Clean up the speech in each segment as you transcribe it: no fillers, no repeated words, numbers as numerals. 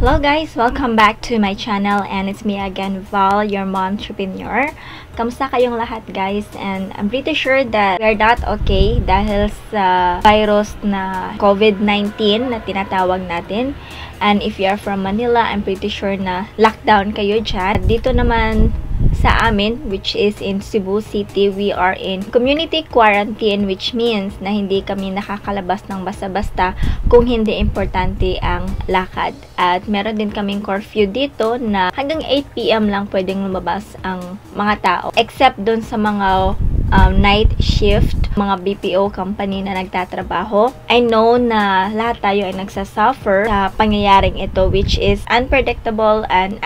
Hello guys! Welcome back to my channel and it's me again, Val, your mom entrepreneur. Kamusta kayong lahat guys? And I'm pretty sure that we're not okay dahil sa virus na COVID-19 na tinatawag natin. And if you are from Manila, I'm pretty sure na lockdown kayo dyan. Dito naman sa amin, which is in Cebu City, we are in community quarantine, which means na hindi kami nakakalabas ng basta-basta kung hindi importante ang lakad. At meron din kaming curfew dito na hanggang 8 PM lang pwedeng lumabas ang mga tao. Except dun sa mga night shift, mga BPO company na nagtatrabaho. I know na lahat tayo ay nagsasuffer sa pangyayaring ito, which is unpredictable and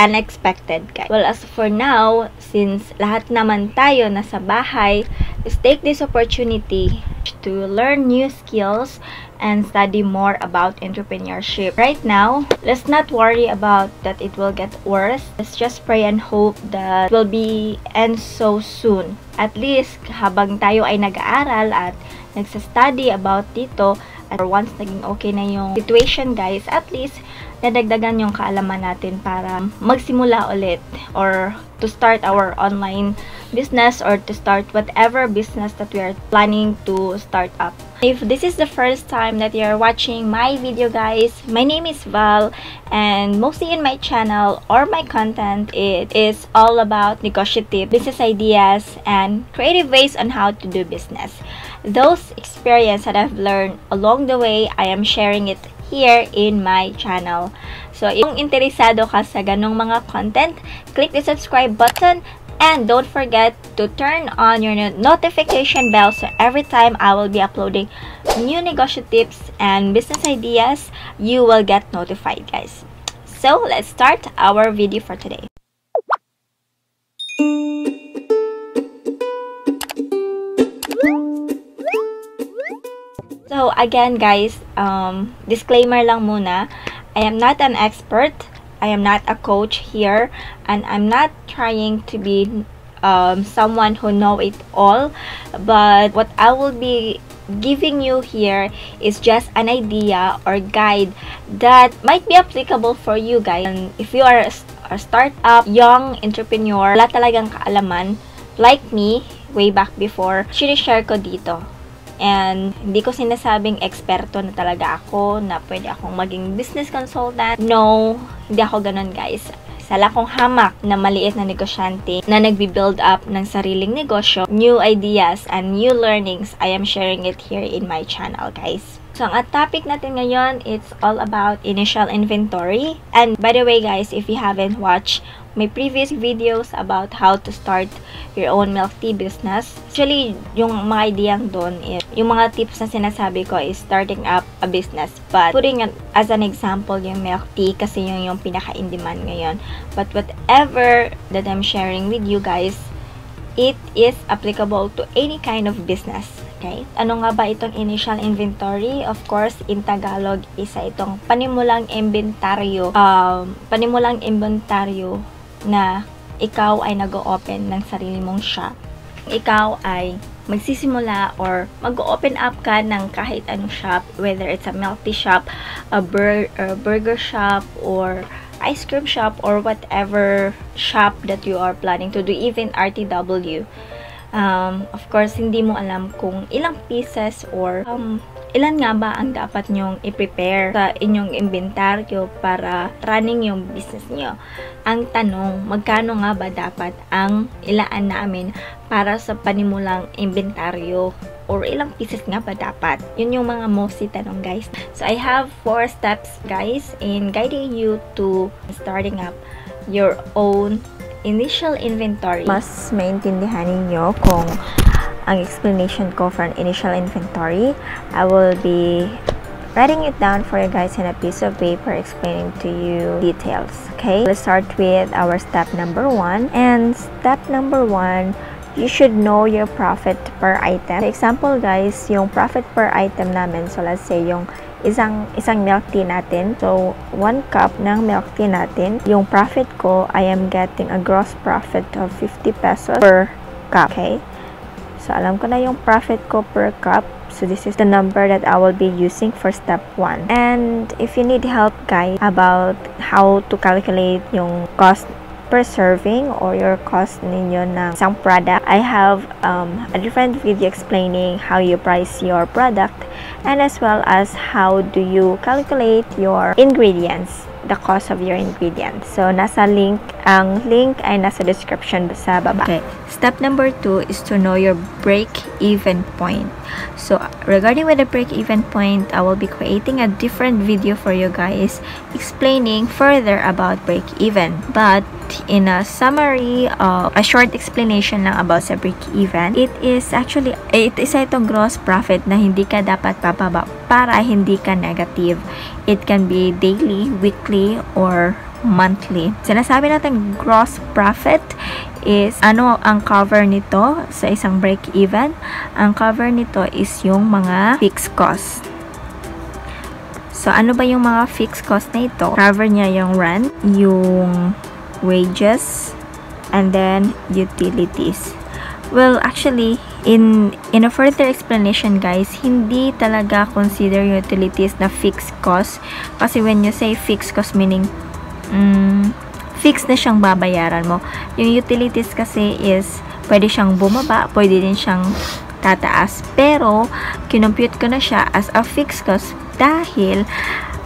unexpected, guys. Well, as for now, since lahat naman tayo nasa bahay, let's take this opportunity to learn new skills and study more about entrepreneurship. Right now, let's not worry about that it will get worse. Let's just pray and hope that it will be end so soon. At least, habang tayo ay nag-aaral at nagsa-study about dito, at once naging okay na yung situation guys, at least, nadagdagan yung kaalaman natin para magsimula ulit or to start our online business or to start whatever business that we are planning to start up. If this is the first time that you're watching my video guys, my name is Val and mostly in my channel or my content, it is all about negotiative business ideas and creative ways on how to do business. Those experiences that I've learned along the way, I am sharing it here in my channel. So, kung interesado ka sa ganong mga content, click the subscribe button and don't forget to turn on your notification bell so every time I will be uploading new negotiation tips and business ideas, you will get notified, guys. So, let's start our video for today. So, again guys, disclaimer lang muna, I am not an expert, I am not a coach here, and I'm not trying to be someone who know it all, but what I will be giving you here is just an idea or guide that might be applicable for you guys. And if you are a startup, young entrepreneur, wala talagang kaalaman, like me, way back before, sinishare ko dito. And hindi ko sinasabing eksperto na talaga ako, na pwede akong maging business consultant. No, hindi ako ganun guys. Sala kong hamak na maliit na negosyante na nagbi-build up ng sariling negosyo, new ideas and new learnings, I am sharing it here in my channel guys. So, ang topic natin ngayon, it's all about initial inventory. And by the way guys, if you haven't watched my previous videos about how to start your own milk tea business, actually, yung mga ideyang doon, yung mga tips na sinasabi ko is starting up a business. But putting as an example yung milk tea kasi yung pinaka-in-demand ngayon. But whatever that I'm sharing with you guys, it is applicable to any kind of business. Okay? Ano nga ba itong initial inventory? Of course, in Tagalog, isa itong panimulang inventaryo. Panimulang inventaryo na ikaw ay nag-o-open ng sarili mong shop. Ikaw ay magsisimula or mag-open up ka ng kahit anong shop, whether it's a milk tea shop, a burger shop, or ice cream shop, or whatever shop that you are planning to do, even RTW. Of course, hindi mo alam kung ilang pieces or ilan nga ba ang dapat nyong i-prepare sa inyong inventaryo para running yung business nyo. Ang tanong, magkano nga ba dapat ang ilaan namin para sa panimulang inventaryo? Or ilang pieces nga ba dapat? Yun yung mga mostly tanong guys. So, I have 4 steps guys in guiding you to starting up your own initial inventory. Mas maintindihan ninyo kung ang explanation ko for an initial inventory, I will be writing it down for you guys in a piece of paper explaining to you details. Okay, let's start with our step number 1. And step number 1, you should know your profit per item. For example guys, yung profit per item namin, so let's say yung isang milk tea natin. So, 1 cup ng milk tea natin. Yung profit ko, I am getting a gross profit of 50 pesos per cup. Okay? So, alam ko na yung profit ko per cup. So this is the number that I will be using for step 1. And if you need help guys about how to calculate yung cost per serving or your cost ninyo ng isang product, I have a different video explaining how you price your product and as well as how do you calculate your ingredients, the cost of your ingredients. So nasa link, ang link ay nasa description sa baba. Okay, step number 2 is to know your break-even point. So regarding with the break-even point, I will be creating a different video for you guys explaining further about break-even. But in a summary, a short explanation lang about sa break-even, it is itong gross profit na hindi ka dapat bababa para hindi ka negative. It can be daily, weekly, or monthly. Sinasabi natin gross profit is ano ang cover nito sa isang break-even. Ang cover nito is yung mga fixed cost. So ano ba yung mga fixed cost na ito? Cover niya yung rent, yung wages, and then utilities. Well, actually, in a further explanation guys, hindi talaga consider utilities na fixed cost. Kasi when you say fixed cost, meaning fixed na siyang babayaran mo. Yung utilities kasi is pwede siyang bumaba, pwede din siyang tataas. Pero, kinompute ko na siya as a fixed cost dahil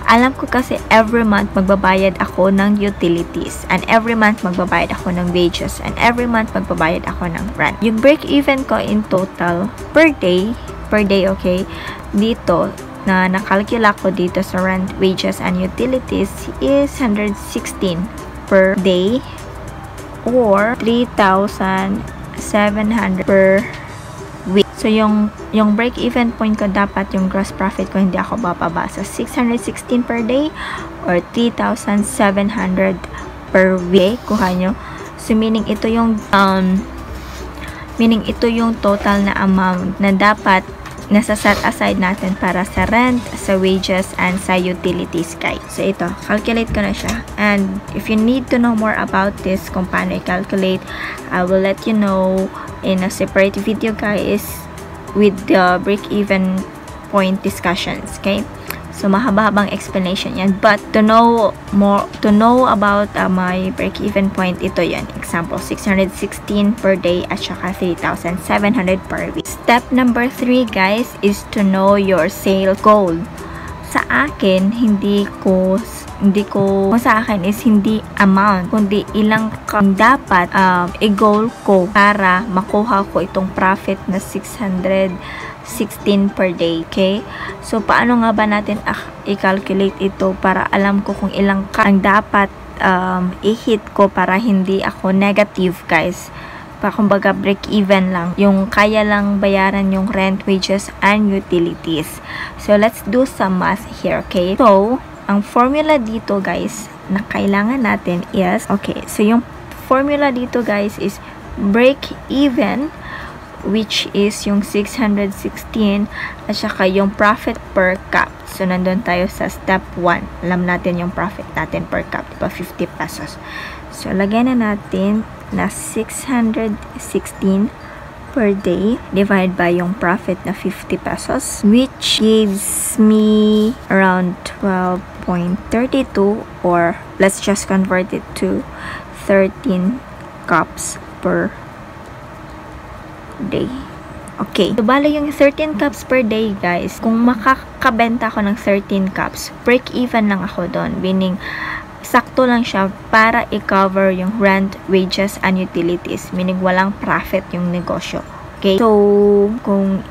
alam ko kasi every month magbabayad ako ng utilities and every month magbabayad ako ng wages and every month magbabayad ako ng rent. Yung break-even ko in total per day, okay, dito na nakalkula ko dito sa rent, wages, and utilities is 116 per day or 3,700 per week. So, yung break-even point ko dapat, yung gross profit ko, hindi ako bababa sa 616 per day or 3,700 per week. Kuha nyo. So, meaning ito yung total na amount na dapat nasa set aside natin para sa rent, sa wages, and sa utilities guys. So ito, calculate ko na siya. And if you need to know more about this, kung paano i-calculate, I will let you know in a separate video guys with the break-even point discussions, okay? So mahaba-habang explanation yan. But to know about my break-even point, ito yan. Example, 616 per day at saka 3,700 per week. Step number 3 guys is to know your sale goal. Sa akin, hindi amount, kundi ilang dapat i-goal ko para makuha ko itong profit na 616 per day, okay? So, paano nga ba natin i-calculate ito para alam ko kung ilang ang dapat i-hit ko para hindi ako negative, guys? Kumbaga, break-even lang. Yung kaya lang bayaran yung rent, wages, and utilities. So, let's do some math here, okay? So, ang formula dito, guys, na kailangan natin is, okay, so yung formula dito, guys, is break-even, which is yung 616 at saka yung profit per cup. So, nandun tayo sa step 1. Alam natin yung profit natin per cup, diba? 50 pesos. So, lagyan na natin na 616 per day divided by yung profit na 50 pesos, which gives me around 12.32, or let's just convert it to 13 cups per day. Okay. So, balo yung 13 cups per day, guys. Kung makakabenta ako ng 13 cups, break-even lang ako doon. Meaning, sakto lang siya para i-cover yung rent, wages, and utilities. Meaning, walang profit yung negosyo. Okay? So, kung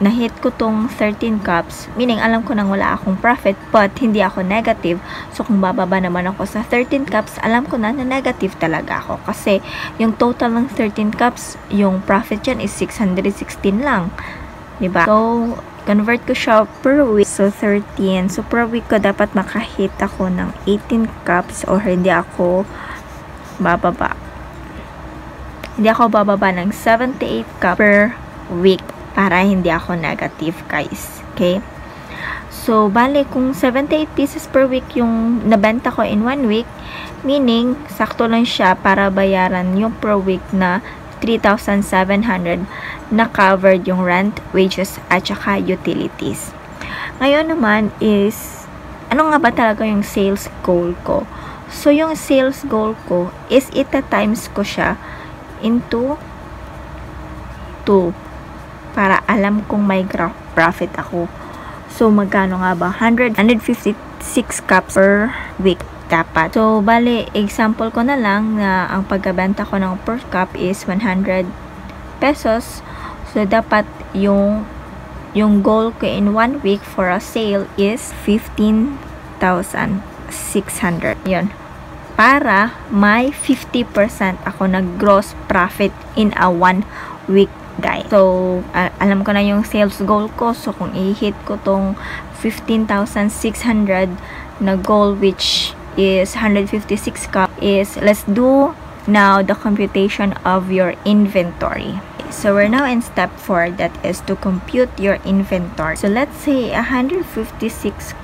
na-hit ko tong 13 cups, meaning alam ko nang wala akong profit, but hindi ako negative. So, kung bababa naman ako sa 13 cups, alam ko na negative talaga ako. Kasi, yung total ng 13 cups, yung profit dyan is 616 lang. Diba? So, convert ko siya per week. So, 13. So, per week ko dapat makahit ako ng 18 cups or hindi ako bababa. Hindi ako bababa ng 78 cups per week para hindi ako negative, guys. Okay? So, bale, kung 78 pieces per week yung nabenta ko in 1 week, meaning, sakto lang siya para bayaran yung per week na 3,700 na covered yung rent, wages, at saka utilities. Ngayon naman is, ano nga ba talaga yung sales goal ko? So, yung sales goal ko is ita-times ko siya into 2 para alam kung may profit ako. So, magkano nga ba? 156 cups per week dapat. So, bali, example ko na lang na ang pagkabenta ko ng per cup is 100 pesos. So, dapat yung goal ko in 1 week for a sale is 15,600. Yun. Para may 50% ako na gross profit in a 1 week, guys. So, alam ko na yung sales goal ko. So, kung i-hit ko tong 15,600 na goal, which is 156 cup, is let's do now the computation of your inventory. So, we're now in step 4, that is to compute your inventory. So, let's say 156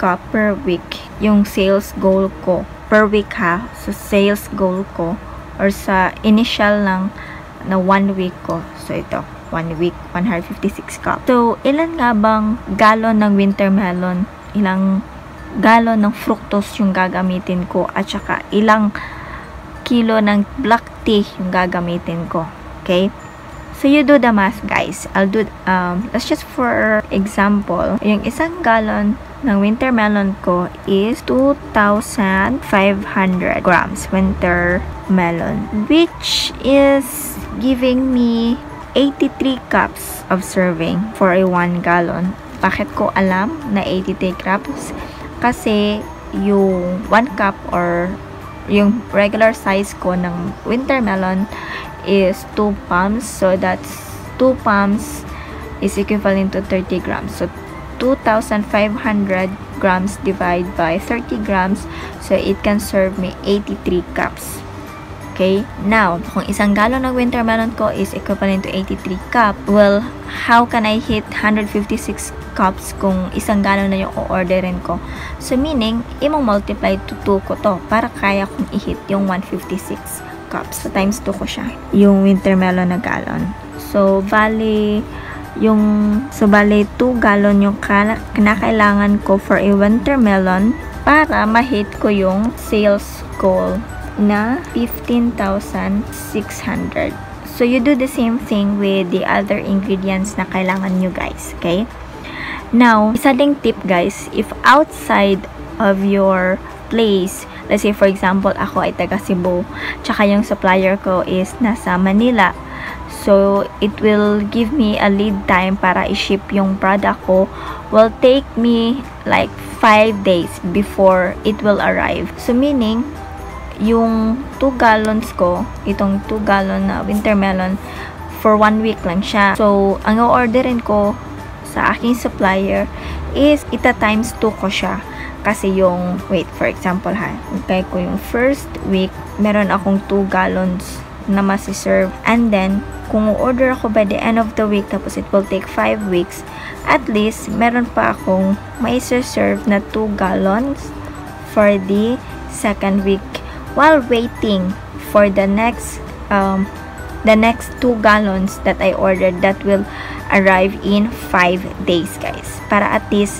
cup per week yung sales goal ko. Per week ha. So, sales goal ko or sa initial lang na 1 week ko. So, ito. 1 week, 156 cup. So, ilan nga bang galon ng winter melon? Ilang galon ng fructose yung gagamitin ko? At saka, ilang kilo ng black tea yung gagamitin ko? Okay? So, you do the math, guys. I'll do, let's just for example, yung isang galon ng winter melon ko is 2,500 grams winter melon, which is giving me 83 cups of serving for a 1 gallon. Bakit ko alam na 83 cups? Kasi yung 1 cup or yung regular size ko ng winter melon is 2 palms. So, that's 2 palms is equivalent to 30 grams. So, 2,500 grams divided by 30 grams. So, it can serve me 83 cups. Okay? Now, kung isang galon ng winter melon ko is equivalent to 83 cup, well, how can I hit 156 cups kung isang galon na yung o-orderin ko? So, meaning, i-multiply to 2 ko to para kaya kong i-hit yung 156 cups. So, times 2 ko siya. Yung winter melon na galon. So, bali 2 galon yung kinakailangan ko for a winter melon para ma-hit ko yung sales goal na 15,600. So, you do the same thing with the other ingredients na kailangan nyo, guys. Okay? Now, isa ding tip, guys, if outside of your place, let's say, for example, ako ay taga Cebu, tsaka yung supplier ko is nasa Manila, so, it will give me a lead time para i-ship yung product ko. Will take me like 5 days before it will arrive. So, meaning, yung 2 gallons ko, itong 2 gallon na winter melon, for 1 week lang siya. So, ang o-orderin ko sa aking supplier is ita times 2 ko siya. Kasi yung, wait, for example ha, okay, ko yung first week, meron akong 2 gallons na masiserve. And then, kung order ako by the end of the week, tapos it will take 5 weeks, at least, meron pa akong may serve na 2 gallons for the second week while waiting for the next 2 gallons that I ordered that will arrive in 5 days, guys. Para at least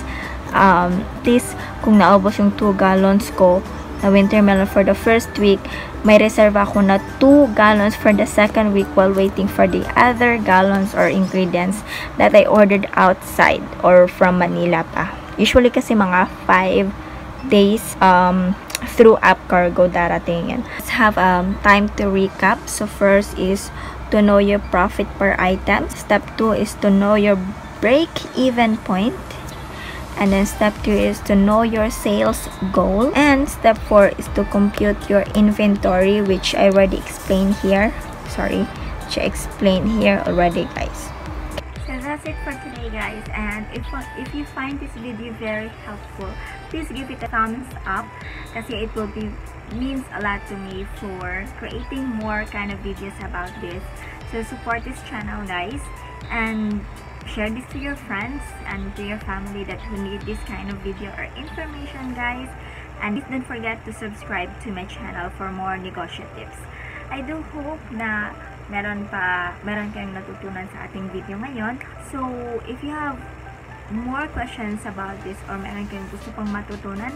kung naubos yung 2 gallons ko na winter melon for the first week, may reserve ako na 2 gallons for the second week while waiting for the other gallons or ingredients that I ordered outside or from Manila pa. Usually kasi mga 5 days through app cargo darating yan. Let's have time to recap. So first is to know your profit per item. Step 2 is to know your break-even point. And then step 2 is to know your sales goal. And step 4 is to compute your inventory, which I already explained here. Sorry, which I explained here already, guys. So that's it for today, guys. And if you find this video very helpful, please give it a thumbs up, kasi it will means a lot to me for creating more kind of videos about this. So support this channel, guys, and share this to your friends and to your family that who need this kind of video or information, guys. And don't forget to subscribe to my channel for more negosyo tips. I do hope na meron kayong natutunan sa ating video ngayon. So, if you have more questions about this or meron kayong gusto pang matutunan,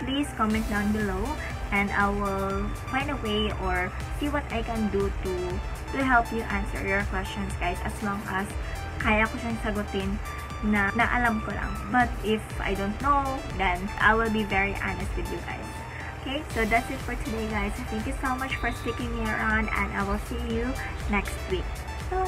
please comment down below and I will find a way or see what I can do to help you answer your questions, guys, as long as kaya ko siyang sagutin na alam ko lang. But if I don't know, then I will be very honest with you guys. Okay, so that's it for today, guys. Thank you so much for sticking me around and I will see you next week. So,